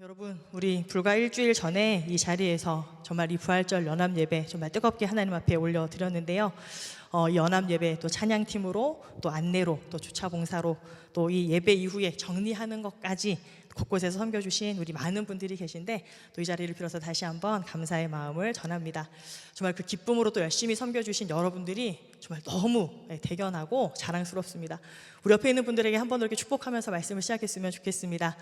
여러분, 우리 불과 일주일 전에 이 자리에서 정말 이 부활절 연합 예배 정말 뜨겁게 하나님 앞에 올려드렸는데요. 이 연합 예배 또 찬양팀으로 또 안내로 또 주차 봉사로 또 이 예배 이후에 정리하는 것까지 곳곳에서 섬겨주신 우리 많은 분들이 계신데 또 이 자리를 빌어서 다시 한번 감사의 마음을 전합니다. 정말 그 기쁨으로 또 열심히 섬겨주신 여러분들이 정말 너무 대견하고 자랑스럽습니다. 우리 옆에 있는 분들에게 한번 이렇게 축복하면서 말씀을 시작했으면 좋겠습니다.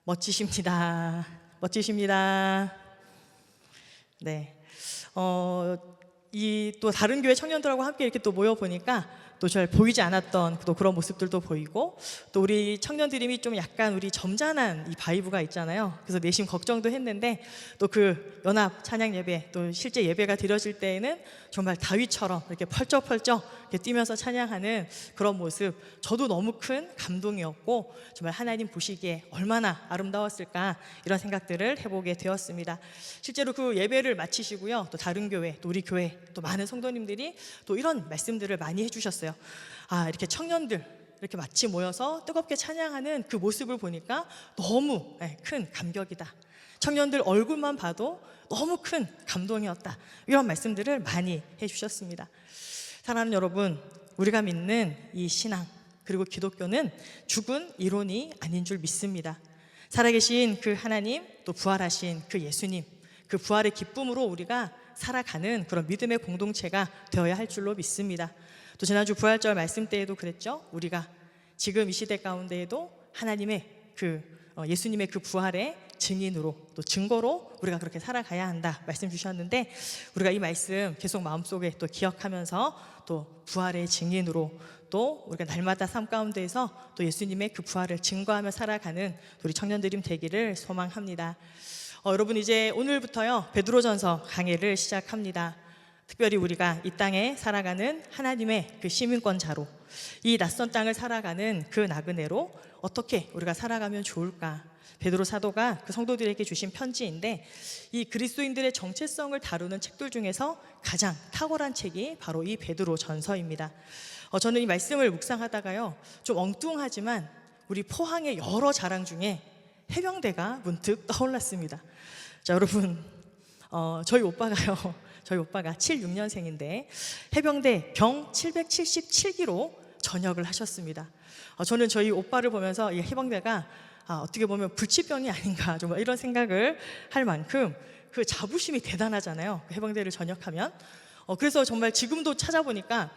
멋지십니다. 멋지십니다. 네. 이 또 다른 교회 청년들하고 함께 이렇게 또 모여 보니까 또 잘 보이지 않았던 또 그런 모습들도 보이고 또 우리 청년들이 좀 약간 우리 점잖은 이 바이브가 있잖아요. 그래서 내심 걱정도 했는데 또 그 연합 찬양 예배 또 실제 예배가 드려질 때에는 정말 다윗처럼 이렇게 펄쩍펄쩍 이렇게 뛰면서 찬양하는 그런 모습 저도 너무 큰 감동이었고 정말 하나님 보시기에 얼마나 아름다웠을까 이런 생각들을 해보게 되었습니다. 실제로 그 예배를 마치시고요. 또 다른 교회 또 우리 교회 또 많은 성도님들이 또 이런 말씀들을 많이 해주셨어요. 이렇게 청년들 이렇게 마치 모여서 뜨겁게 찬양하는 그 모습을 보니까 너무 큰 감격이다. 청년들 얼굴만 봐도 너무 큰 감동이었다. 이런 말씀들을 많이 해주셨습니다. 사랑하는 여러분, 우리가 믿는 이 신앙 그리고 기독교는 죽은 이론이 아닌 줄 믿습니다. 살아계신 그 하나님 또 부활하신 그 예수님 그 부활의 기쁨으로 우리가 살아가는 그런 믿음의 공동체가 되어야 할 줄로 믿습니다. 또 지난주 부활절 말씀 때에도 그랬죠. 우리가 지금 이 시대 가운데에도 하나님의 예수님의 그 부활의 증인으로 또 증거로 우리가 그렇게 살아가야 한다 말씀 주셨는데 우리가 이 말씀 계속 마음속에 또 기억하면서 또 부활의 증인으로 또 우리가 날마다 삶 가운데에서 또 예수님의 그 부활을 증거하며 살아가는 우리 청년들이 되기를 소망합니다. 여러분 이제 오늘부터요 베드로전서 강해를 시작합니다. 특별히 우리가 이 땅에 살아가는 하나님의 그 시민권자로 이 낯선 땅을 살아가는 그 나그네로 어떻게 우리가 살아가면 좋을까? 베드로 사도가 그 성도들에게 주신 편지인데 이 그리스도인들의 정체성을 다루는 책들 중에서 가장 탁월한 책이 바로 이 베드로 전서입니다. 저는 이 말씀을 묵상하다가요 좀 엉뚱하지만 우리 포항의 여러 자랑 중에 해병대가 문득 떠올랐습니다. 자 여러분 저희 오빠가 76년생인데 해병대 병 777기로 전역을 하셨습니다. 저는 저희 오빠를 보면서 이 해병대가 어떻게 보면 불치병이 아닌가 정말 이런 생각을 할 만큼 그 자부심이 대단하잖아요. 그 해병대를 전역하면. 그래서 정말 지금도 찾아보니까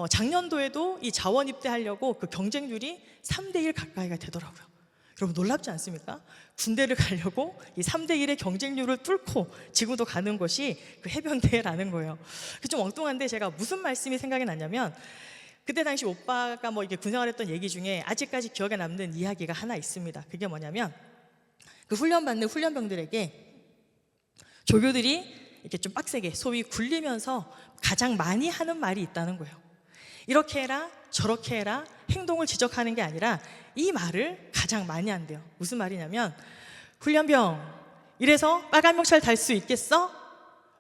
작년도에도 이 자원 입대하려고 그 경쟁률이 3대1 가까이가 되더라고요. 여러분 놀랍지 않습니까? 군대를 가려고 이 3대1의 경쟁률을 뚫고 지금도 가는 것이 그 해병대라는 거예요. 좀 엉뚱한데 제가 무슨 말씀이 생각이 났냐면 그때 당시 오빠가 이게 군생활했던 얘기 중에 아직까지 기억에 남는 이야기가 하나 있습니다. 그게 뭐냐면 그 훈련받는 훈련병들에게 조교들이 이렇게 좀 빡세게 소위 굴리면서 가장 많이 하는 말이 있다는 거예요. 이렇게 해라 저렇게 해라 행동을 지적하는 게 아니라 이 말을 가장 많이 한대요. 무슨 말이냐면 훈련병 이래서 빨간 명찰 달 수 있겠어?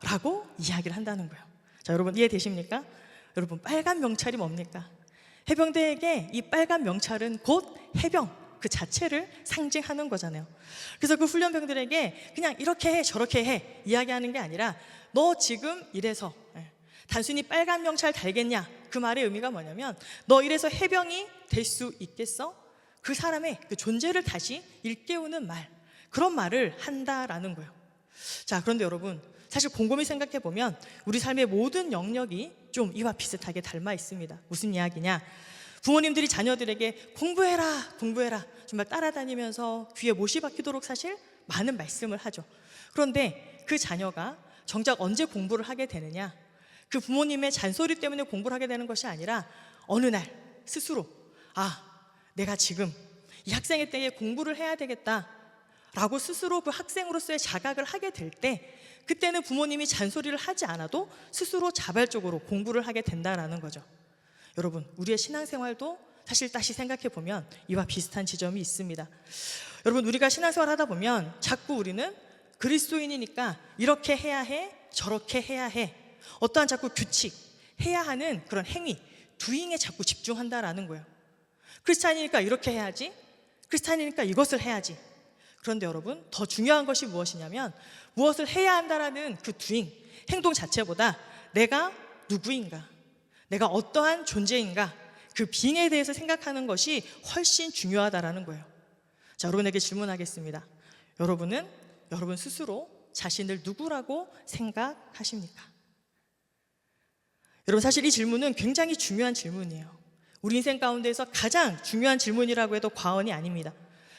라고 이야기를 한다는 거예요. 자 여러분 이해되십니까? 여러분 빨간 명찰이 뭡니까? 해병대에게 이 빨간 명찰은 곧 해병 그 자체를 상징하는 거잖아요. 그래서 그 훈련병들에게 그냥 이렇게 해 저렇게 해 이야기하는 게 아니라 너 지금 이래서 단순히 빨간 명찰 달겠냐 그 말의 의미가 뭐냐면 너 이래서 해병이 될 수 있겠어? 그 사람의 그 존재를 다시 일깨우는 말 그런 말을 한다라는 거예요. 자 그런데 여러분 사실 곰곰이 생각해 보면 우리 삶의 모든 영역이 좀 이와 비슷하게 닮아 있습니다. 무슨 이야기냐? 부모님들이 자녀들에게 공부해라 공부해라 정말 따라다니면서 귀에 못이 박히도록 사실 많은 말씀을 하죠. 그런데 그 자녀가 정작 언제 공부를 하게 되느냐? 그 부모님의 잔소리 때문에 공부를 하게 되는 것이 아니라 어느 날 스스로 내가 지금 이 학생의 때에 공부를 해야 되겠다 라고 스스로 그 학생으로서의 자각을 하게 될 때 그때는 부모님이 잔소리를 하지 않아도 스스로 자발적으로 공부를 하게 된다는 거죠. 여러분 우리의 신앙생활도 사실 다시 생각해 보면 이와 비슷한 지점이 있습니다. 여러분 우리가 신앙생활 하다 보면 자꾸 우리는 그리스도인이니까 이렇게 해야 해 저렇게 해야 해 어떠한 자꾸 규칙 해야 하는 그런 행위 doing에 자꾸 집중한다라는 거예요. 크리스찬이니까 이렇게 해야지 크리스찬이니까 이것을 해야지 그런데 여러분, 더 중요한 것이 무엇이냐면 무엇을 해야 한다라는 그 doing, 행동 자체보다 내가 누구인가, 내가 어떠한 존재인가, 그 being에 대해서 생각하는 것이 훨씬 중요하다라는 거예요. 자, 여러분에게 질문하겠습니다. 여러분은 여러분 스스로 자신을 누구라고 생각하십니까? 여러분, 사실 이 질문은 굉장히 중요한 질문이에요. 우리 인생 가운데서 가장 중요한 질문이라고 해도 과언이 아닙니다.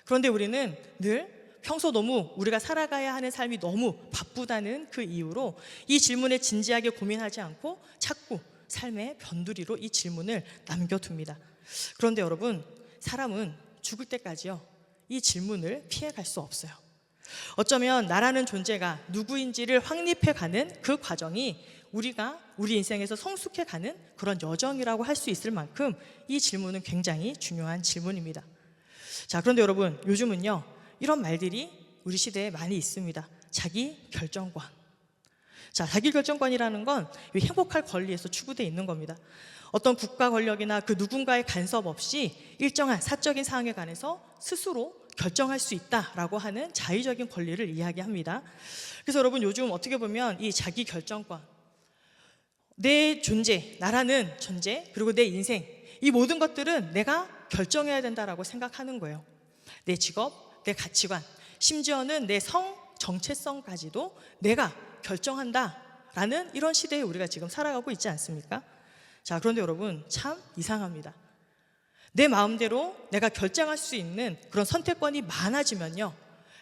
그런데 우리는 늘 평소 너무 우리가 살아가야 하는 삶이 너무 바쁘다는 그 이유로 이 질문에 진지하게 고민하지 않고 자꾸 삶의 변두리로 이 질문을 남겨둡니다. 그런데 여러분, 사람은 죽을 때까지요, 이 질문을 피해갈 수 없어요. 어쩌면 나라는 존재가 누구인지를 확립해가는 그 과정이 우리가 우리 인생에서 성숙해가는 그런 여정이라고 할 수 있을 만큼 이 질문은 굉장히 중요한 질문입니다. 자, 그런데 여러분, 요즘은요, 이런 말들이 우리 시대에 많이 있습니다. 자기 결정권. 자, 자기 결정권이라는 건 행복할 권리에서 추구되어 있는 겁니다. 어떤 국가 권력이나 그 누군가의 간섭 없이 일정한 사적인 사항에 관해서 스스로 결정할 수 있다라고 하는 자의적인 권리를 이야기합니다. 그래서 여러분, 요즘 어떻게 보면 이 자기 결정권, 내 존재, 나라는 존재, 그리고 내 인생, 이 모든 것들은 내가 결정해야 된다라고 생각하는 거예요. 내 직업, 내 가치관, 심지어는 내 성 정체성까지도 내가 결정한다라는 이런 시대에 우리가 지금 살아가고 있지 않습니까? 자, 그런데 여러분, 참 이상합니다. 내 마음대로 내가 결정할 수 있는 그런 선택권이 많아지면요,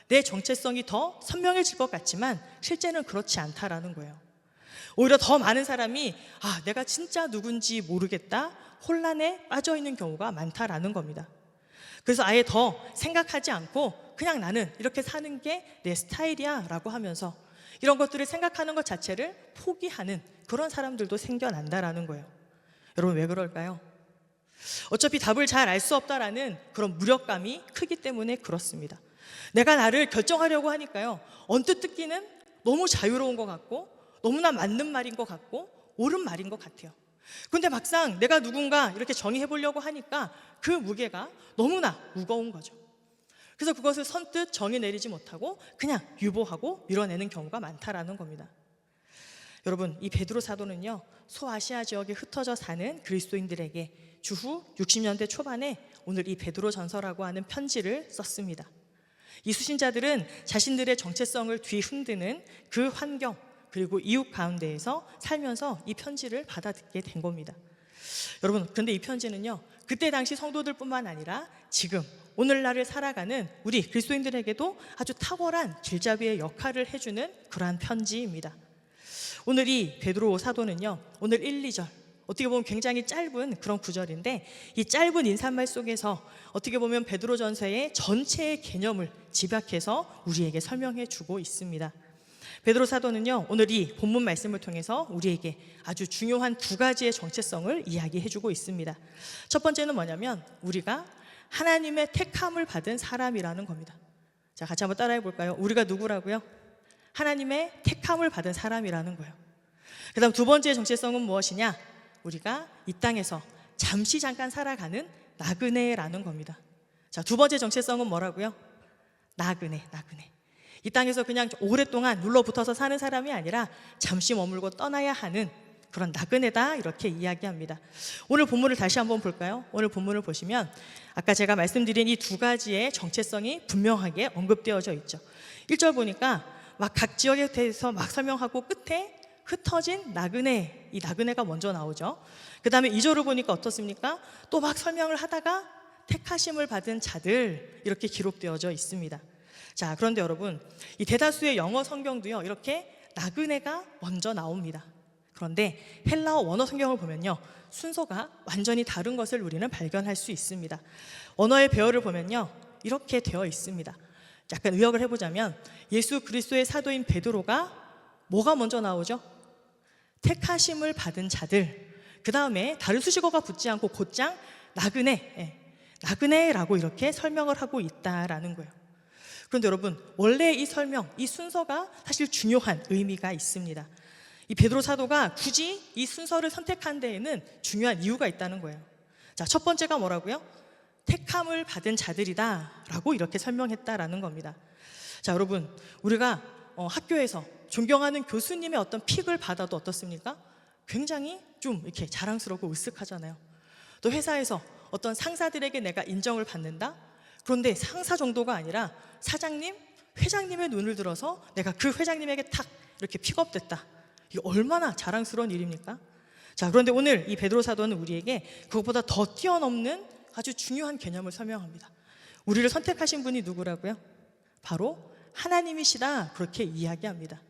내 정체성이 더 선명해질 것 같지만 실제는 그렇지 않다라는 거예요. 오히려 더 많은 사람이 내가 진짜 누군지 모르겠다, 혼란에 빠져 있는 경우가 많다라는 겁니다. 그래서 아예 더 생각하지 않고 그냥 나는 이렇게 사는 게 내 스타일이야 라고 하면서 이런 것들을 생각하는 것 자체를 포기하는 그런 사람들도 생겨난다라는 거예요. 여러분, 왜 그럴까요? 어차피 답을 잘 알 수 없다라는 그런 무력감이 크기 때문에 그렇습니다. 내가 나를 결정하려고 하니까요, 언뜻 듣기는 너무 자유로운 것 같고 너무나 맞는 말인 것 같고 옳은 말인 것 같아요. 근데 막상 내가 누군가 이렇게 정의해 보려고 하니까 그 무게가 너무나 무거운 거죠. 그래서 그것을 선뜻 정의 내리지 못하고 그냥 유보하고 밀어내는 경우가 많다라는 겁니다. 여러분, 이 베드로 사도는요, 소아시아 지역에 흩어져 사는 그리스도인들에게 주후 60년대 초반에 오늘 이 베드로 전서라고 하는 편지를 썼습니다. 이 수신자들은 자신들의 정체성을 뒤흔드는 그 환경, 그리고 이웃 가운데에서 살면서 이 편지를 받아듣게 된 겁니다. 여러분, 그런데 이 편지는요, 그때 당시 성도들뿐만 아니라 지금 오늘날을 살아가는 우리 그리스도인들에게도 아주 탁월한 길잡이의 역할을 해주는 그러한 편지입니다. 오늘 이 베드로 사도는요, 오늘 1, 2절 어떻게 보면 굉장히 짧은 그런 구절인데 이 짧은 인사말 속에서 어떻게 보면 베드로전서의 전체의 개념을 집약해서 우리에게 설명해 주고 있습니다. 베드로 사도는요, 오늘 이 본문 말씀을 통해서 우리에게 아주 중요한 두 가지의 정체성을 이야기해 주고 있습니다. 첫 번째는 뭐냐면 우리가 하나님의 택함을 받은 사람이라는 겁니다. 자, 같이 한번 따라해 볼까요? 우리가 누구라고요? 하나님의 택함을 받은 사람이라는 거예요. 그 다음 두 번째의 정체성은 무엇이냐? 우리가 이 땅에서 잠시 잠깐 살아가는 나그네라는 겁니다. 자, 두 번째 정체성은 뭐라고요? 나그네. 이 땅에서 그냥 오랫동안 눌러붙어서 사는 사람이 아니라 잠시 머물고 떠나야 하는 그런 나그네다, 이렇게 이야기합니다. 오늘 본문을 다시 한번 볼까요? 오늘 본문을 보시면 아까 제가 말씀드린 이 두 가지의 정체성이 분명하게 언급되어져 있죠. 1절 보니까 막 각 지역에 대해서 막 설명하고 끝에 흩어진 나그네, 이 나그네가 먼저 나오죠. 그 다음에 2절을 보니까 어떻습니까? 또 막 설명을 하다가 택하심을 받은 자들, 이렇게 기록되어져 있습니다. 자, 그런데 여러분, 이 대다수의 영어 성경도요, 이렇게 나그네가 먼저 나옵니다. 그런데 헬라어 원어 성경을 보면요, 순서가 완전히 다른 것을 우리는 발견할 수 있습니다. 언어의 배열을 보면요, 이렇게 되어 있습니다. 약간 의역을 해보자면 예수 그리스도의 사도인 베드로가 뭐가 먼저 나오죠? 택하심을 받은 자들, 그 다음에 다른 수식어가 붙지 않고 곧장 나그네라고 이렇게 설명을 하고 있다라는 거예요. 그런데 여러분, 원래 이 설명, 이 순서가 사실 중요한 의미가 있습니다. 이 베드로 사도가 굳이 이 순서를 선택한 데에는 중요한 이유가 있다는 거예요. 자, 첫 번째가 뭐라고요? 택함을 받은 자들이다 라고 이렇게 설명했다라는 겁니다. 자, 여러분, 우리가 학교에서 존경하는 교수님의 어떤 픽을 받아도 어떻습니까? 굉장히 좀 이렇게 자랑스럽고 으쓱하잖아요. 또 회사에서 어떤 상사들에게 내가 인정을 받는다? 그런데 상사 정도가 아니라 사장님, 회장님의 눈을 들어서 내가 그 회장님에게 탁 이렇게 픽업됐다. 이게 얼마나 자랑스러운 일입니까? 자, 그런데 오늘 이 베드로 사도는 우리에게 그것보다 더 뛰어넘는 아주 중요한 개념을 설명합니다. 우리를 선택하신 분이 누구라고요? 바로 하나님이시다, 그렇게 이야기합니다.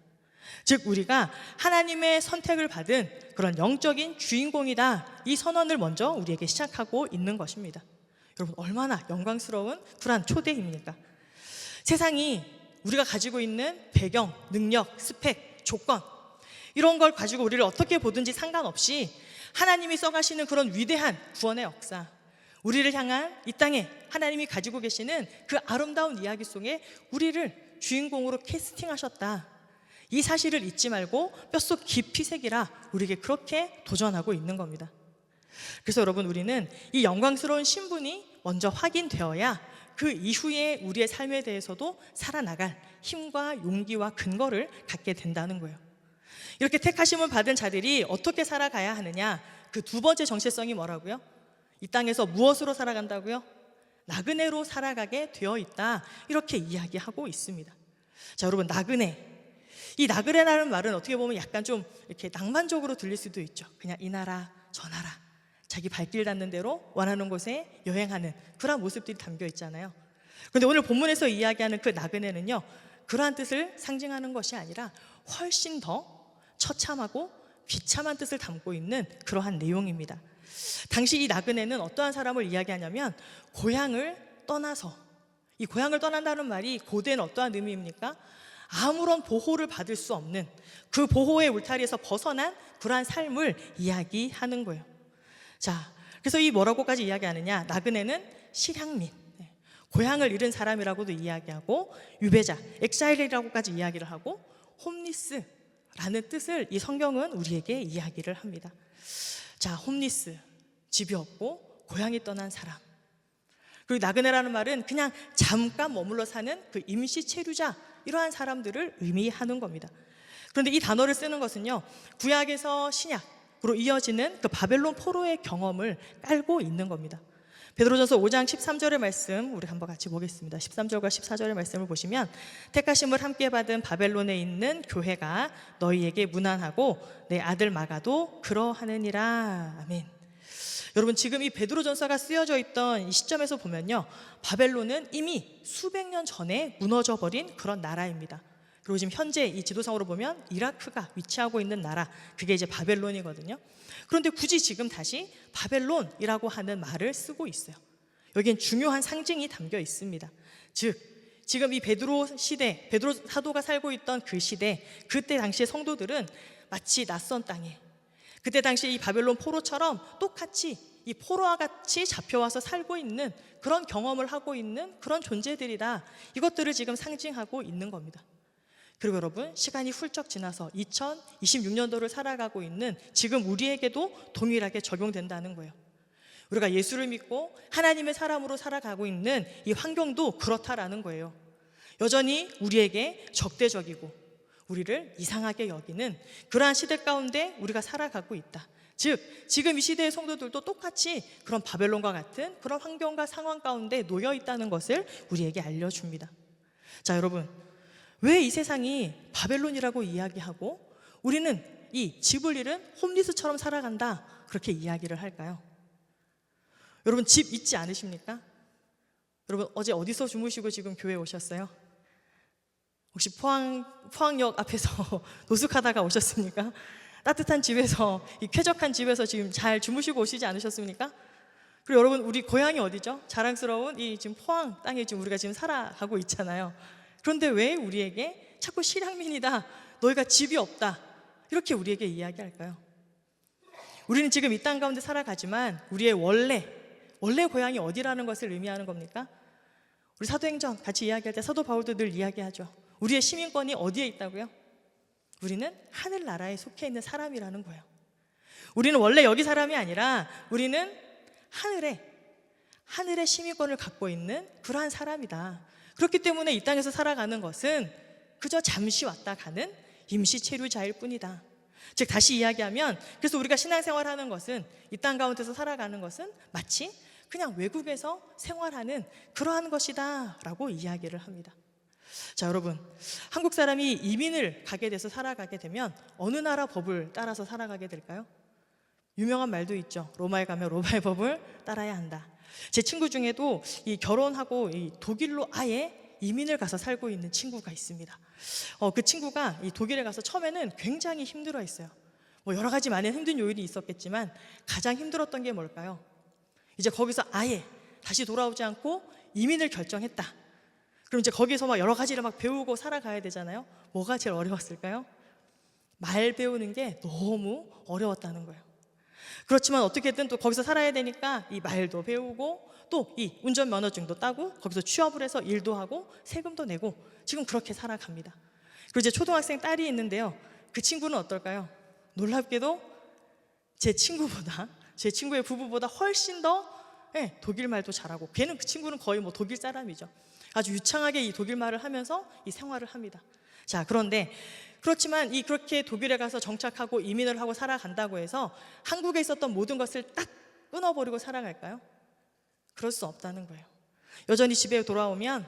즉, 우리가 하나님의 선택을 받은 그런 영적인 주인공이다, 이 선언을 먼저 우리에게 시작하고 있는 것입니다. 여러분, 얼마나 영광스러운 그러한 초대입니까? 세상이 우리가 가지고 있는 배경, 능력, 스펙, 조건, 이런 걸 가지고 우리를 어떻게 보든지 상관없이 하나님이 써가시는 그런 위대한 구원의 역사, 우리를 향한 이 땅에 하나님이 가지고 계시는 그 아름다운 이야기 속에 우리를 주인공으로 캐스팅하셨다, 이 사실을 잊지 말고 뼛속 깊이 새기라, 우리에게 그렇게 도전하고 있는 겁니다. 그래서 여러분, 우리는 이 영광스러운 신분이 먼저 확인되어야 그 이후에 우리의 삶에 대해서도 살아나갈 힘과 용기와 근거를 갖게 된다는 거예요. 이렇게 택하심을 받은 자들이 어떻게 살아가야 하느냐, 그 두 번째 정체성이 뭐라고요? 이 땅에서 무엇으로 살아간다고요? 나그네로 살아가게 되어 있다, 이렇게 이야기하고 있습니다. 자, 여러분, 나그네, 이 나그네라는 말은 어떻게 보면 약간 좀 이렇게 낭만적으로 들릴 수도 있죠. 그냥 이 나라 저 나라, 자기 발길 닿는 대로 원하는 곳에 여행하는 그런 모습들이 담겨 있잖아요. 그런데 오늘 본문에서 이야기하는 그 나그네는요, 그러한 뜻을 상징하는 것이 아니라 훨씬 더 처참하고 비참한 뜻을 담고 있는 그러한 내용입니다. 당시 이 나그네는 어떠한 사람을 이야기하냐면 고향을 떠나서, 이 고향을 떠난다는 말이 고대는 어떠한 의미입니까? 아무런 보호를 받을 수 없는 그 보호의 울타리에서 벗어난 그러한 삶을 이야기하는 거예요. 자, 그래서 이 뭐라고까지 이야기하느냐, 나그네는 실향민, 고향을 잃은 사람이라고도 이야기하고, 유배자, 엑사일이라고까지 이야기를 하고, 홈리스라는 뜻을 이 성경은 우리에게 이야기를 합니다. 자, 홈리스, 집이 없고 고향이 떠난 사람, 그리고 나그네라는 말은 그냥 잠깐 머물러 사는 그 임시 체류자, 이러한 사람들을 의미하는 겁니다. 그런데 이 단어를 쓰는 것은요, 구약에서 신약으로 이어지는 그 바벨론 포로의 경험을 깔고 있는 겁니다. 베드로전서 5장 13절의 말씀 우리 한번 같이 보겠습니다. 13절과 14절의 말씀을 보시면, 택하심을 함께 받은 바벨론에 있는 교회가 너희에게 문안하고 내 아들 마가도 그러하느니라. 아멘. 여러분, 지금 이 베드로전서가 쓰여져 있던 이 시점에서 보면요, 바벨론은 이미 수백 년 전에 무너져 버린 그런 나라입니다. 그리고 지금 현재 이 지도상으로 보면 이라크가 위치하고 있는 나라, 그게 이제 바벨론이거든요. 그런데 굳이 지금 다시 바벨론이라고 하는 말을 쓰고 있어요. 여기엔 중요한 상징이 담겨 있습니다. 즉, 지금 이 베드로 시대, 베드로 사도가 살고 있던 그 시대, 그때 당시의 성도들은 마치 낯선 땅에, 그때 당시 이 바벨론 포로처럼 똑같이 이 포로와 같이 잡혀와서 살고 있는 그런 경험을 하고 있는 그런 존재들이다, 이것들을 지금 상징하고 있는 겁니다. 그리고 여러분, 시간이 훌쩍 지나서 2026년도를 살아가고 있는 지금 우리에게도 동일하게 적용된다는 거예요. 우리가 예수를 믿고 하나님의 사람으로 살아가고 있는 이 환경도 그렇다라는 거예요. 여전히 우리에게 적대적이고 우리를 이상하게 여기는 그러한 시대 가운데 우리가 살아가고 있다. 즉, 지금 이 시대의 성도들도 똑같이 그런 바벨론과 같은 그런 환경과 상황 가운데 놓여 있다는 것을 우리에게 알려줍니다. 자, 여러분, 왜 이 세상이 바벨론이라고 이야기하고 우리는 이 집을 잃은 홈리스처럼 살아간다, 그렇게 이야기를 할까요? 여러분, 집 있지 않으십니까? 여러분, 어제 어디서 주무시고 지금 교회에 오셨어요? 혹시 포항역 앞에서 노숙하다가 오셨습니까? 따뜻한 집에서, 이 쾌적한 집에서 지금 잘 주무시고 오시지 않으셨습니까? 그리고 여러분, 우리 고향이 어디죠? 자랑스러운 이 지금 포항 땅에 지금 우리가 지금 살아가고 있잖아요. 그런데 왜 우리에게 자꾸 실향민이다, 너희가 집이 없다, 이렇게 우리에게 이야기할까요? 우리는 지금 이 땅 가운데 살아가지만 우리의 원래 고향이 어디라는 것을 의미하는 겁니까? 우리 사도행전 같이 이야기할 때 사도 바울도 늘 이야기하죠. 우리의 시민권이 어디에 있다고요? 우리는 하늘나라에 속해 있는 사람이라는 거예요. 우리는 원래 여기 사람이 아니라 우리는 하늘의 시민권을 갖고 있는 그러한 사람이다. 그렇기 때문에 이 땅에서 살아가는 것은 그저 잠시 왔다 가는 임시 체류자일 뿐이다. 즉 다시 이야기하면, 그래서 우리가 신앙생활하는 것은, 이 땅 가운데서 살아가는 것은 마치 그냥 외국에서 생활하는 그러한 것이다 라고 이야기를 합니다. 자, 여러분, 한국 사람이 이민을 가게 돼서 살아가게 되면 어느 나라 법을 따라서 살아가게 될까요? 유명한 말도 있죠. 로마에 가면 로마의 법을 따라야 한다. 제 친구 중에도 이 결혼하고 이 독일로 아예 이민을 가서 살고 있는 친구가 있습니다. 그 친구가 이 독일에 가서 처음에는 굉장히 힘들어했어요. 뭐 여러 가지 많은 힘든 요인이 있었겠지만 가장 힘들었던 게 뭘까요? 이제 거기서 아예 다시 돌아오지 않고 이민을 결정했다. 그럼 이제 거기서 막 여러 가지를 막 배우고 살아가야 되잖아요. 뭐가 제일 어려웠을까요? 말 배우는 게 너무 어려웠다는 거예요. 그렇지만 어떻게든 또 거기서 살아야 되니까 이 말도 배우고 또 이 운전면허증도 따고 거기서 취업을 해서 일도 하고 세금도 내고 지금 그렇게 살아갑니다. 그리고 이제 초등학생 딸이 있는데요. 그 친구는 어떨까요? 놀랍게도 제 친구의 부부보다 훨씬 더 독일 말도 잘하고, 걔는, 그 친구는 거의 뭐 독일 사람이죠. 아주 유창하게 이 독일 말을 하면서 이 생활을 합니다. 자, 그런데 그렇지만 이 그렇게 독일에 가서 정착하고 이민을 하고 살아간다고 해서 한국에 있었던 모든 것을 딱 끊어버리고 살아갈까요? 그럴 수 없다는 거예요. 여전히 집에 돌아오면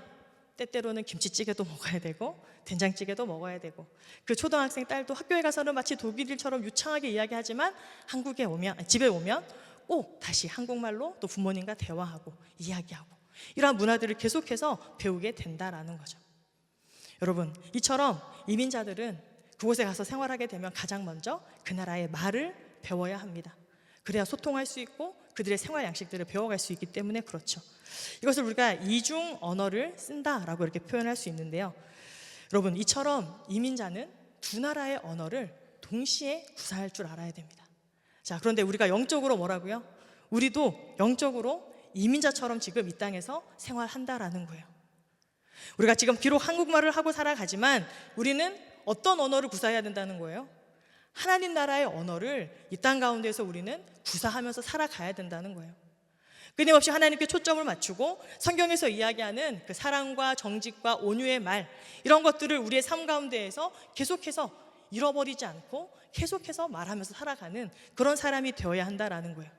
때때로는 김치찌개도 먹어야 되고 된장찌개도 먹어야 되고, 그 초등학생 딸도 학교에 가서는 마치 독일인처럼 유창하게 이야기하지만 한국에 오면, 집에 오면 꼭 다시 한국말로 또 부모님과 대화하고 이야기하고, 이러한 문화들을 계속해서 배우게 된다라는 거죠. 여러분, 이처럼 이민자들은 그곳에 가서 생활하게 되면 가장 먼저 그 나라의 말을 배워야 합니다. 그래야 소통할 수 있고 그들의 생활 양식들을 배워갈 수 있기 때문에 그렇죠. 이것을 우리가 이중 언어를 쓴다라고 이렇게 표현할 수 있는데요. 여러분, 이처럼 이민자는 두 나라의 언어를 동시에 구사할 줄 알아야 됩니다. 자, 그런데 우리가 영적으로 뭐라고요? 우리도 영적으로 이민자처럼 지금 이 땅에서 생활한다라는 거예요. 우리가 지금 비록 한국말을 하고 살아가지만 우리는 어떤 언어를 구사해야 된다는 거예요? 하나님 나라의 언어를 이 땅 가운데서 우리는 구사하면서 살아가야 된다는 거예요. 끊임없이 하나님께 초점을 맞추고 성경에서 이야기하는 그 사랑과 정직과 온유의 말, 이런 것들을 우리의 삶 가운데에서 계속해서 잃어버리지 않고 계속해서 말하면서 살아가는 그런 사람이 되어야 한다라는 거예요.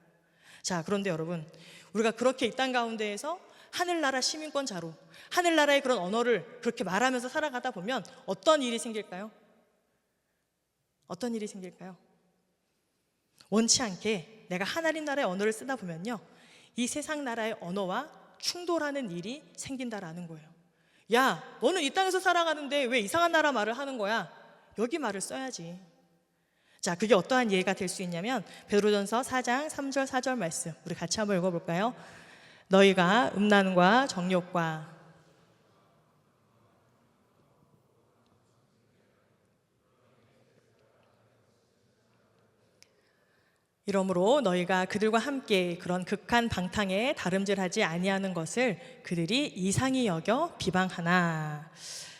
자, 그런데 여러분, 우리가 그렇게 이 땅 가운데에서 하늘나라 시민권자로 하늘나라의 그런 언어를 그렇게 말하면서 살아가다 보면 어떤 일이 생길까요? 어떤 일이 생길까요? 원치 않게 내가 하나님 나라의 언어를 쓰다 보면요, 이 세상 나라의 언어와 충돌하는 일이 생긴다라는 거예요. 야, 너는 이 땅에서 살아가는데 왜 이상한 나라 말을 하는 거야? 여기 말을 써야지. 자, 그게 어떠한 예가 될 수 있냐면 베드로전서 4장 3절 4절 말씀, 우리 같이 한번 읽어볼까요? 너희가 음란과 정욕과 이러므로 너희가 그들과 함께 그런 극한 방탕에 다름질하지 아니하는 것을 그들이 이상히 여겨 비방하나.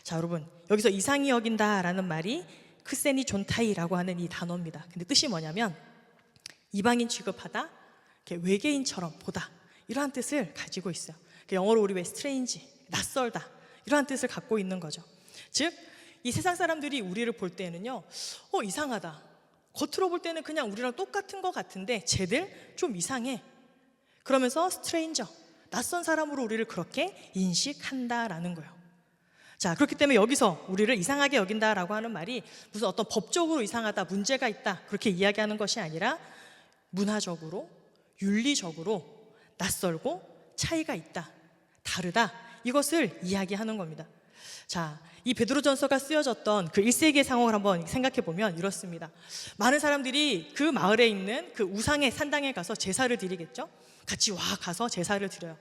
자, 여러분, 여기서 이상히 여긴다라는 말이 크세니 존타이라고 하는 이 단어입니다. 근데 뜻이 뭐냐면 이방인 취급하다, 외계인처럼 보다, 이러한 뜻을 가지고 있어요. 영어로 우리 왜 스트레인지, 낯설다, 이러한 뜻을 갖고 있는 거죠. 즉, 이 세상 사람들이 우리를 볼 때는요, 이상하다, 겉으로 볼 때는 그냥 우리랑 똑같은 것 같은데 쟤들 좀 이상해, 그러면서 스트레인저, 낯선 사람으로 우리를 그렇게 인식한다라는 거예요. 자, 그렇기 때문에 여기서 우리를 이상하게 여긴다라고 하는 말이 무슨 어떤 법적으로 이상하다, 문제가 있다, 그렇게 이야기하는 것이 아니라 문화적으로, 윤리적으로 낯설고 차이가 있다, 다르다, 이것을 이야기하는 겁니다. 자, 이 베드로전서가 쓰여졌던 그 1세기의 상황을 한번 생각해 보면 이렇습니다. 많은 사람들이 그 마을에 있는 그 우상의 산당에 가서 제사를 드리겠죠. 같이 가서 제사를 드려요.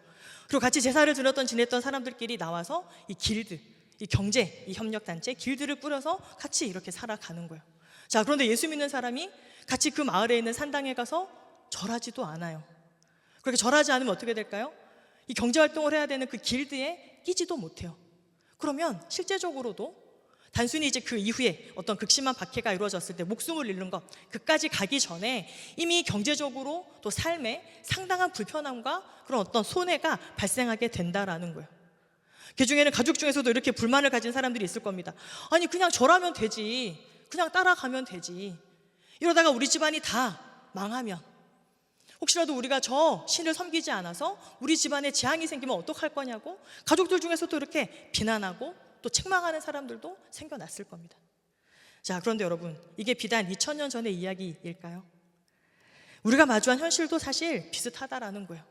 그리고 같이 제사를 지냈던 사람들끼리 나와서 이 길드, 이 경제, 이 협력단체, 길드를 꾸려서 같이 이렇게 살아가는 거예요. 자, 그런데 예수 믿는 사람이 같이 그 마을에 있는 산당에 가서 절하지도 않아요. 그렇게 절하지 않으면 어떻게 될까요? 이 경제활동을 해야 되는 그 길드에 끼지도 못해요. 그러면 실제적으로도 단순히 이제 그 이후에 어떤 극심한 박해가 이루어졌을 때 목숨을 잃는 것, 그까지 가기 전에 이미 경제적으로 또 삶에 상당한 불편함과 그런 어떤 손해가 발생하게 된다라는 거예요. 그 중에는 가족 중에서도 이렇게 불만을 가진 사람들이 있을 겁니다. 아니 그냥 저라면 되지, 그냥 따라가면 되지, 이러다가 우리 집안이 다 망하면, 혹시라도 우리가 저 신을 섬기지 않아서 우리 집안에 재앙이 생기면 어떡할 거냐고 가족들 중에서도 이렇게 비난하고 또 책망하는 사람들도 생겨났을 겁니다. 자, 그런데 여러분, 이게 비단 2000년 전의 이야기일까요? 우리가 마주한 현실도 사실 비슷하다라는 거예요.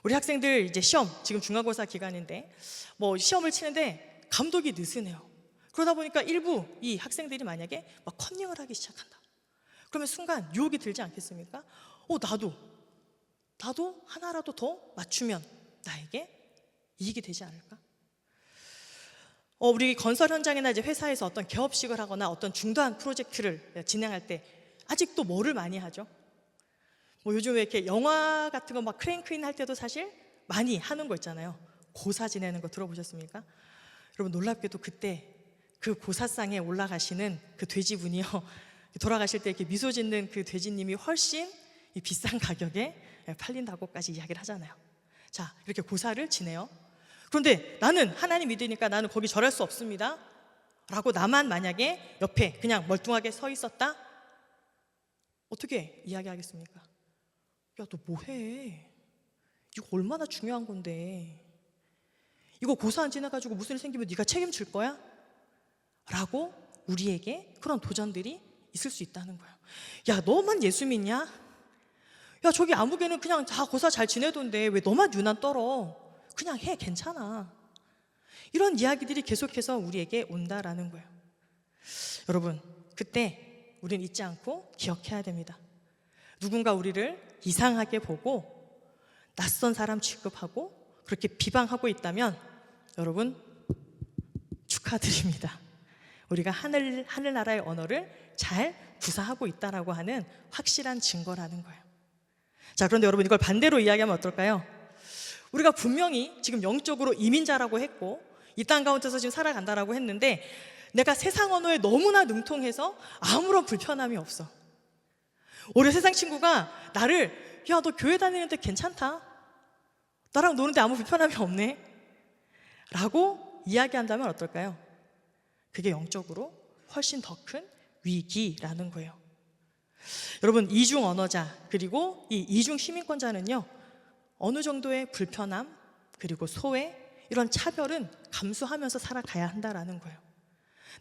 우리 학생들 이제 시험, 지금 중간고사 기간인데 뭐 시험을 치는데 감독이 느슨해요. 그러다 보니까 일부 이 학생들이 만약에 막 컨닝을 하기 시작한다. 그러면 순간 유혹이 들지 않겠습니까? 나도 하나라도 더 맞추면 나에게 이익이 되지 않을까? 우리 건설 현장이나 이제 회사에서 어떤 개업식을 하거나 어떤 중요한 프로젝트를 진행할 때 아직도 뭐를 많이 하죠? 뭐 요즘에 이렇게 영화 같은 거 막 크랭크인 할 때도 사실 많이 하는 거 있잖아요. 고사 지내는 거 들어보셨습니까? 여러분, 놀랍게도 그때 그 고사상에 올라가시는 그 돼지분이요, 돌아가실 때 이렇게 미소 짓는 그 돼지님이 훨씬 이 비싼 가격에 팔린다고까지 이야기를 하잖아요. 자, 이렇게 고사를 지내요. 그런데 나는 하나님 믿으니까 나는 거기 절할 수 없습니다 라고 나만 만약에 옆에 그냥 멀뚱하게 서 있었다? 어떻게 이야기하겠습니까? 야, 너 뭐해? 이거 얼마나 중요한 건데 이거 고사 안 지나가지고 무슨 일 생기면 네가 책임질 거야? 라고 우리에게 그런 도전들이 있을 수 있다는 거예요. 야, 너만 예수 믿냐? 야, 저기 아무개는 그냥 다 고사 잘 지내던데 왜 너만 유난 떨어? 그냥 해, 괜찮아. 이런 이야기들이 계속해서 우리에게 온다라는 거예요. 여러분, 그때 우린 잊지 않고 기억해야 됩니다. 누군가 우리를 이상하게 보고 낯선 사람 취급하고 그렇게 비방하고 있다면 여러분, 축하드립니다. 우리가 하늘나라의 언어를 잘 구사하고 있다라고 하는 확실한 증거라는 거예요. 자, 그런데 여러분, 이걸 반대로 이야기하면 어떨까요? 우리가 분명히 지금 영적으로 이민자라고 했고 이 땅 가운데서 지금 살아간다라고 했는데 내가 세상 언어에 너무나 능통해서 아무런 불편함이 없어. 오히려 세상 친구가 나를, 야, 너 교회 다니는데 괜찮다, 나랑 노는데 아무 불편함이 없네 라고 이야기한다면 어떨까요? 그게 영적으로 훨씬 더 큰 위기라는 거예요. 여러분, 이중 언어자 그리고 이 이중 시민권자는요, 어느 정도의 불편함 그리고 소외, 이런 차별은 감수하면서 살아가야 한다라는 거예요.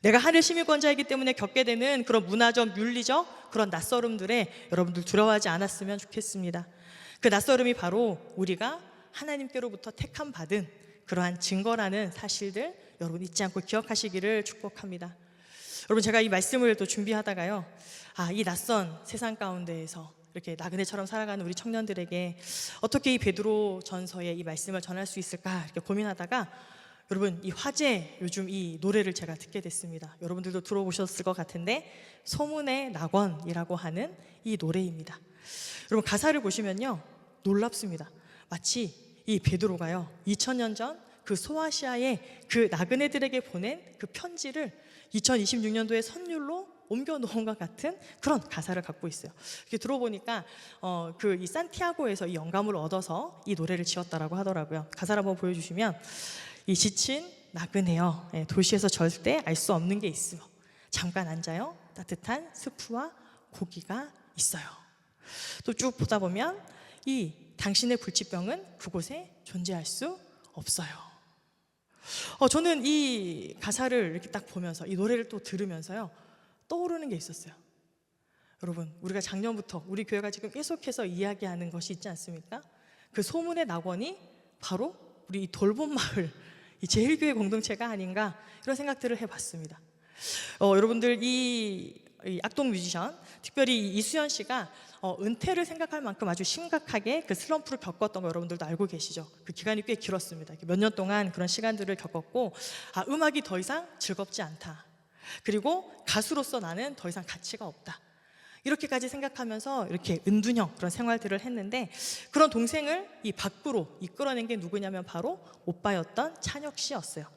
내가 하늘 시민권자이기 때문에 겪게 되는 그런 문화적, 윤리적 그런 낯설음들에 여러분들 두려워하지 않았으면 좋겠습니다. 그 낯설음이 바로 우리가 하나님께로부터 택함 받은 그러한 증거라는 사실들 여러분 잊지 않고 기억하시기를 축복합니다. 여러분, 제가 이 말씀을 또 준비하다가요, 이 낯선 세상 가운데에서 이렇게 나그네처럼 살아가는 우리 청년들에게 어떻게 이 베드로 전서의 이 말씀을 전할 수 있을까 이렇게 고민하다가 여러분, 이 화제 요즘 이 노래를 제가 듣게 됐습니다. 여러분들도 들어보셨을 것 같은데 소문의 낙원이라고 하는 이 노래입니다. 여러분, 가사를 보시면요 놀랍습니다. 마치 이 베드로가요 2000년 전 그 소아시아의 그 나그네들에게 보낸 그 편지를 2026년도에 선율로 옮겨 놓은 것 같은 그런 가사를 갖고 있어요. 이렇게 들어보니까 그 이 산티아고에서 이 영감을 얻어서 이 노래를 지었다라고 하더라고요. 가사를 한번 보여주시면, 이 지친 나그네여, 도시에서 절대 알 수 없는 게 있어. 잠깐 앉아요. 따뜻한 스프와 고기가 있어요. 또 쭉 보다 보면 이 당신의 불치병은 그곳에 존재할 수 없어요. 저는 이 가사를 이렇게 딱 보면서 이 노래를 또 들으면서요 떠오르는 게 있었어요. 여러분, 우리가 작년부터 우리 교회가 지금 계속해서 이야기하는 것이 있지 않습니까? 그 소문의 낙원이 바로 우리 이 돌봄마을 이 제일교회 공동체가 아닌가, 이런 생각들을 해봤습니다. 여러분들 이 악동 뮤지션, 특별히 이수연 씨가 은퇴를 생각할 만큼 아주 심각하게 그 슬럼프를 겪었던 거 여러분들도 알고 계시죠? 그 기간이 꽤 길었습니다. 몇 년 동안 그런 시간들을 겪었고, 음악이 더 이상 즐겁지 않다, 그리고 가수로서 나는 더 이상 가치가 없다, 이렇게까지 생각하면서 이렇게 은둔형 그런 생활들을 했는데, 그런 동생을 이 밖으로 이끌어낸 게 누구냐면 바로 오빠였던 찬혁 씨였어요.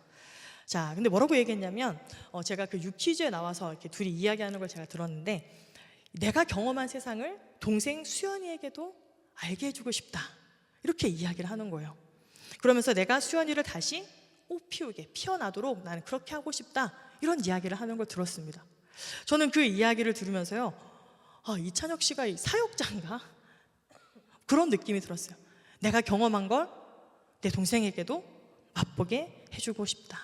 자, 근데 뭐라고 얘기했냐면, 제가 그 유퀴즈에 나와서 이렇게 둘이 이야기하는 걸 제가 들었는데, 내가 경험한 세상을 동생 수연이에게도 알게 해주고 싶다, 이렇게 이야기를 하는 거예요. 그러면서 내가 수연이를 다시 꽃 피우게 피어나도록 나는 그렇게 하고 싶다, 이런 이야기를 하는 걸 들었습니다. 저는 그 이야기를 들으면서요, 이찬혁 씨가 사역자인가? 그런 느낌이 들었어요. 내가 경험한 걸 내 동생에게도 맛보게 해주고 싶다.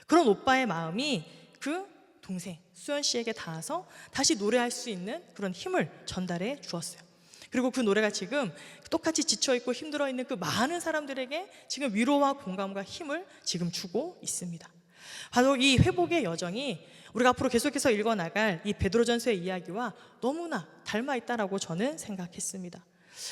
그런 오빠의 마음이 그 동생 수연 씨에게 닿아서 다시 노래할 수 있는 그런 힘을 전달해 주었어요. 그리고 그 노래가 지금 똑같이 지쳐있고 힘들어있는 그 많은 사람들에게 지금 위로와 공감과 힘을 지금 주고 있습니다. 바로 이 회복의 여정이 우리가 앞으로 계속해서 읽어나갈 이 베드로전서의 이야기와 너무나 닮아있다라고 저는 생각했습니다.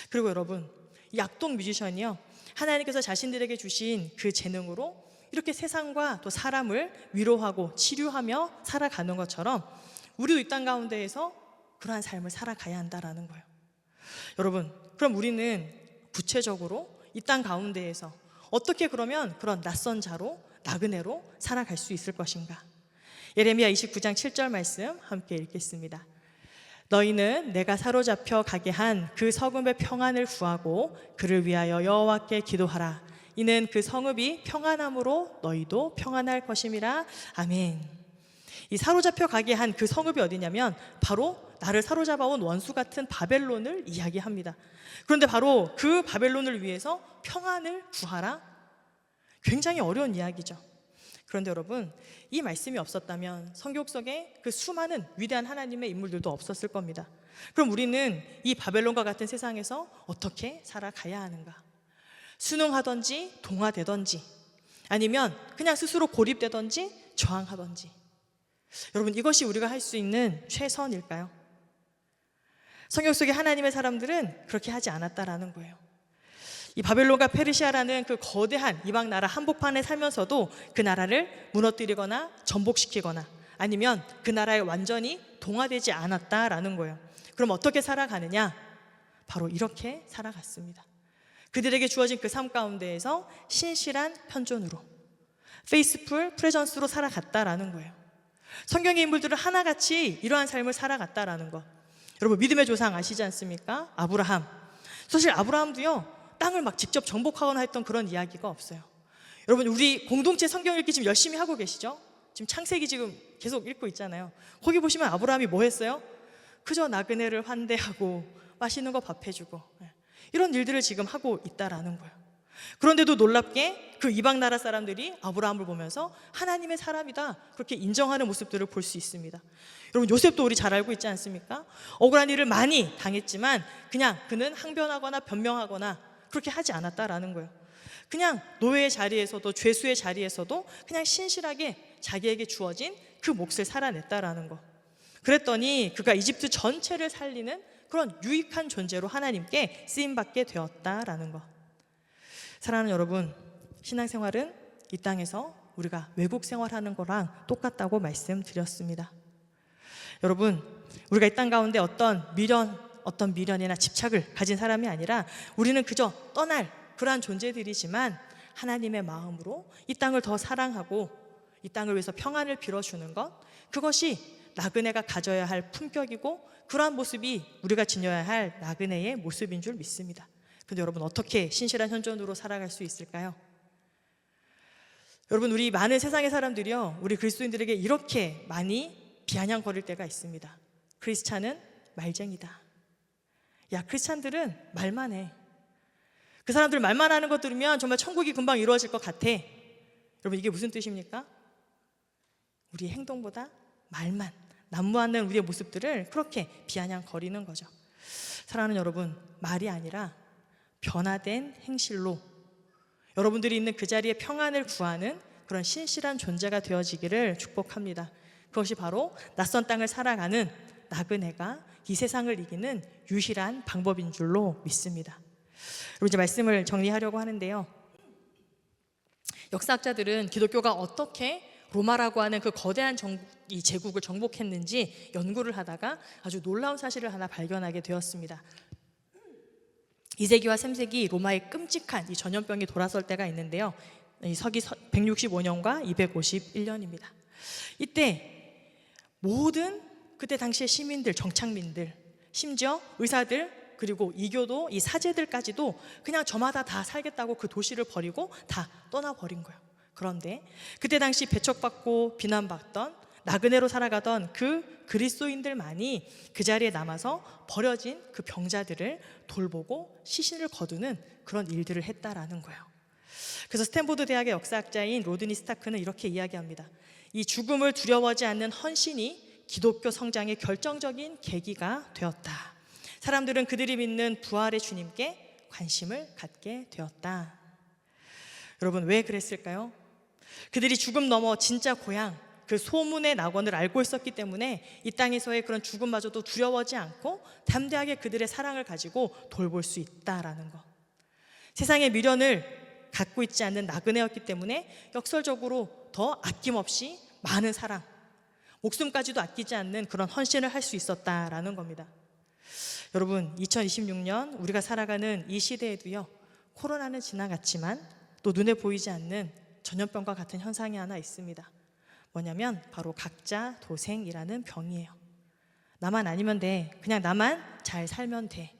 그리고 여러분, 이 악동 뮤지션이요, 하나님께서 자신들에게 주신 그 재능으로 이렇게 세상과 또 사람을 위로하고 치료하며 살아가는 것처럼 우리도 이 땅 가운데에서 그러한 삶을 살아가야 한다라는 거예요. 여러분, 그럼 우리는 구체적으로 이 땅 가운데에서 어떻게 그러면 그런 낯선 자로, 나그네로 살아갈 수 있을 것인가? 예레미야 29장 7절 말씀 함께 읽겠습니다. 너희는 내가 사로잡혀 가게 한 그 성읍의 평안을 구하고 그를 위하여 여호와께 기도하라. 이는 그 성읍이 평안함으로 너희도 평안할 것임이라. 아멘. 이 사로잡혀 가게 한 그 성읍이 어디냐면 바로 나를 사로잡아온 원수 같은 바벨론을 이야기합니다. 그런데 바로 그 바벨론을 위해서 평안을 구하라? 굉장히 어려운 이야기죠. 그런데 여러분, 이 말씀이 없었다면 성경 속에 그 수많은 위대한 하나님의 인물들도 없었을 겁니다. 그럼 우리는 이 바벨론과 같은 세상에서 어떻게 살아가야 하는가? 순응하든지 동화되든지, 아니면 그냥 스스로 고립되든지 저항하든지, 여러분, 이것이 우리가 할 수 있는 최선일까요? 성경 속의 하나님의 사람들은 그렇게 하지 않았다라는 거예요. 이 바벨론과 페르시아라는 그 거대한 이방 나라 한복판에 살면서도 그 나라를 무너뜨리거나 전복시키거나 아니면 그 나라에 완전히 동화되지 않았다라는 거예요. 그럼 어떻게 살아가느냐? 바로 이렇게 살아갔습니다. 그들에게 주어진 그 삶 가운데에서 신실한 편존으로, 페이스풀 프레전스로 살아갔다라는 거예요. 성경의 인물들은 하나같이 이러한 삶을 살아갔다라는 것. 여러분, 믿음의 조상 아시지 않습니까? 아브라함. 사실 아브라함도요, 땅을 막 직접 정복하거나 했던 그런 이야기가 없어요. 여러분, 우리 공동체 성경 읽기 지금 열심히 하고 계시죠? 지금 창세기 지금 계속 읽고 있잖아요. 거기 보시면 아브라함이 뭐 했어요? 그저 나그네를 환대하고 맛있는 거 밥 해주고 이런 일들을 지금 하고 있다라는 거예요. 그런데도 놀랍게 그 이방 나라 사람들이 아브라함을 보면서 하나님의 사람이다, 그렇게 인정하는 모습들을 볼 수 있습니다. 여러분, 요셉도 우리 잘 알고 있지 않습니까? 억울한 일을 많이 당했지만 그냥 그는 항변하거나 변명하거나 그렇게 하지 않았다라는 거예요. 그냥 노예의 자리에서도, 죄수의 자리에서도 그냥 신실하게 자기에게 주어진 그 몫을 살아냈다라는 거. 그랬더니 그가 이집트 전체를 살리는 그런 유익한 존재로 하나님께 쓰임받게 되었다라는 거. 사랑하는 여러분, 신앙생활은 이 땅에서 우리가 외국 생활하는 거랑 똑같다고 말씀드렸습니다. 여러분, 우리가 이 땅 가운데 어떤 미련이나 집착을 가진 사람이 아니라 우리는 그저 떠날 그러한 존재들이지만 하나님의 마음으로 이 땅을 더 사랑하고 이 땅을 위해서 평안을 빌어주는 것, 그것이 나그네가 가져야 할 품격이고 그러한 모습이 우리가 지녀야 할 나그네의 모습인 줄 믿습니다. 근데 여러분, 어떻게 신실한 현존으로 살아갈 수 있을까요? 여러분, 우리 많은 세상의 사람들이요, 우리 그리스도인들에게 이렇게 많이 비아냥거릴 때가 있습니다. 크리스찬은 말쟁이다. 야, 크리스찬들은 말만 해. 그 사람들 말만 하는 것 들으면 정말 천국이 금방 이루어질 것 같아. 여러분, 이게 무슨 뜻입니까? 우리의 행동보다 말만, 난무하는 우리의 모습들을 그렇게 비아냥거리는 거죠. 사랑하는 여러분, 말이 아니라 변화된 행실로 여러분들이 있는 그 자리에 평안을 구하는 그런 신실한 존재가 되어지기를 축복합니다. 그것이 바로 낯선 땅을 살아가는 나그네가 이 세상을 이기는 유일한 방법인 줄로 믿습니다. 그리고 이제 말씀을 정리하려고 하는데요, 역사학자들은 기독교가 어떻게 로마라고 하는 그 거대한 이 제국을 정복했는지 연구를 하다가 아주 놀라운 사실을 하나 발견하게 되었습니다. 2세기와 3세기 로마의 끔찍한 이 전염병이 돌아설 때가 있는데요, 이 서기 165년과 251년입니다. 이때 모든 그때 당시의 시민들, 정착민들, 심지어 의사들, 그리고 이교도, 이 사제들까지도 그냥 저마다 다 살겠다고 그 도시를 버리고 다 떠나버린 거예요. 그런데 그때 당시 배척받고 비난받던 나그네로 살아가던 그 그리스도인들만이 그 자리에 남아서 버려진 그 병자들을 돌보고 시신을 거두는 그런 일들을 했다라는 거예요. 그래서 스탠포드 대학의 역사학자인 로드니 스타크는 이렇게 이야기합니다. 이 죽음을 두려워하지 않는 헌신이 기독교 성장의 결정적인 계기가 되었다. 사람들은 그들이 믿는 부활의 주님께 관심을 갖게 되었다. 여러분, 왜 그랬을까요? 그들이 죽음 넘어 진짜 고향, 그 소문의 낙원을 알고 있었기 때문에 이 땅에서의 그런 죽음마저도 두려워하지 않고 담대하게 그들의 사랑을 가지고 돌볼 수 있다라는 것. 세상의 미련을 갖고 있지 않는 나그네였기 때문에 역설적으로 더 아낌없이 많은 사랑, 목숨까지도 아끼지 않는 그런 헌신을 할 수 있었다라는 겁니다. 여러분, 2026년 우리가 살아가는 이 시대에도요, 코로나는 지나갔지만 또 눈에 보이지 않는 전염병과 같은 현상이 하나 있습니다. 뭐냐면 바로 각자 도생이라는 병이에요. 나만 아니면 돼. 그냥 나만 잘 살면 돼.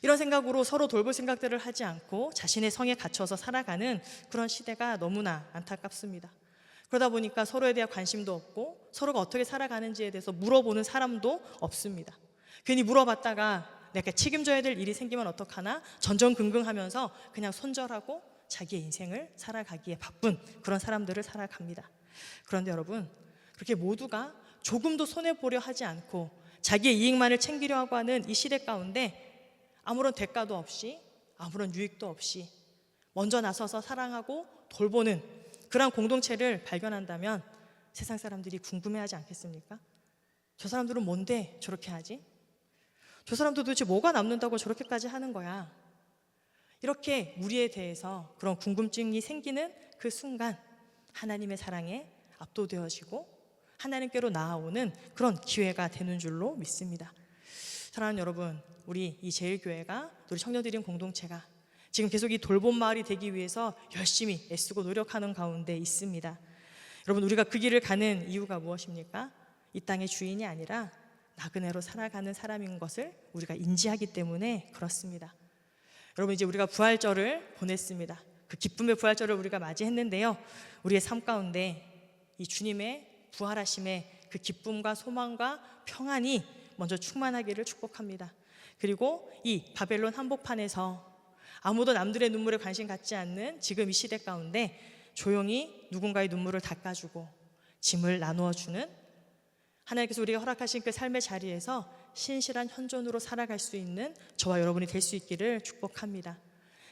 이런 생각으로 서로 돌볼 생각들을 하지 않고 자신의 성에 갇혀서 살아가는 그런 시대가 너무나 안타깝습니다. 그러다 보니까 서로에 대한 관심도 없고 서로가 어떻게 살아가는지에 대해서 물어보는 사람도 없습니다. 괜히 물어봤다가 내가 책임져야 될 일이 생기면 어떡하나 전전긍긍하면서 그냥 손절하고 자기의 인생을 살아가기에 바쁜 그런 사람들을 살아갑니다. 그런데 여러분, 그렇게 모두가 조금도 손해보려 하지 않고 자기의 이익만을 챙기려 하는 이 시대 가운데 아무런 대가도 없이 아무런 유익도 없이 먼저 나서서 사랑하고 돌보는 그런 공동체를 발견한다면 세상 사람들이 궁금해하지 않겠습니까? 저 사람들은 뭔데 저렇게 하지? 저 사람도 도대체 뭐가 남는다고 저렇게까지 하는 거야? 이렇게 우리에 대해서 그런 궁금증이 생기는 그 순간 하나님의 사랑에 압도되어지고 하나님께로 나아오는 그런 기회가 되는 줄로 믿습니다. 사랑하는 여러분, 우리 이 제일교회가, 우리 청년드림 공동체가 지금 계속 이 돌봄 마을이 되기 위해서 열심히 애쓰고 노력하는 가운데 있습니다. 여러분, 우리가 그 길을 가는 이유가 무엇입니까? 이 땅의 주인이 아니라 나그네로 살아가는 사람인 것을 우리가 인지하기 때문에 그렇습니다. 여러분, 이제 우리가 부활절을 보냈습니다. 그 기쁨의 부활절을 우리가 맞이했는데요, 우리의 삶 가운데 이 주님의 부활하심의 그 기쁨과 소망과 평안이 먼저 충만하기를 축복합니다. 그리고 이 바벨론 한복판에서 아무도 남들의 눈물에 관심 갖지 않는 지금 이 시대 가운데 조용히 누군가의 눈물을 닦아주고 짐을 나누어 주는, 하나님께서 우리가 허락하신 그 삶의 자리에서 신실한 현존으로 살아갈 수 있는 저와 여러분이 될 수 있기를 축복합니다.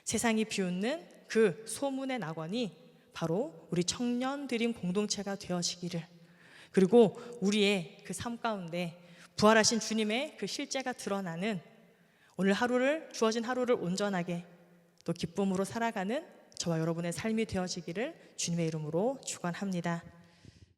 세상이 비웃는 그 소문의 낙원이 바로 우리 청년드림 공동체가 되어지기를, 그리고 우리의 그 삶 가운데 부활하신 주님의 그 실제가 드러나는 오늘 하루를, 주어진 하루를 온전하게 또 기쁨으로 살아가는 저와 여러분의 삶이 되어지기를 주님의 이름으로 축원합니다.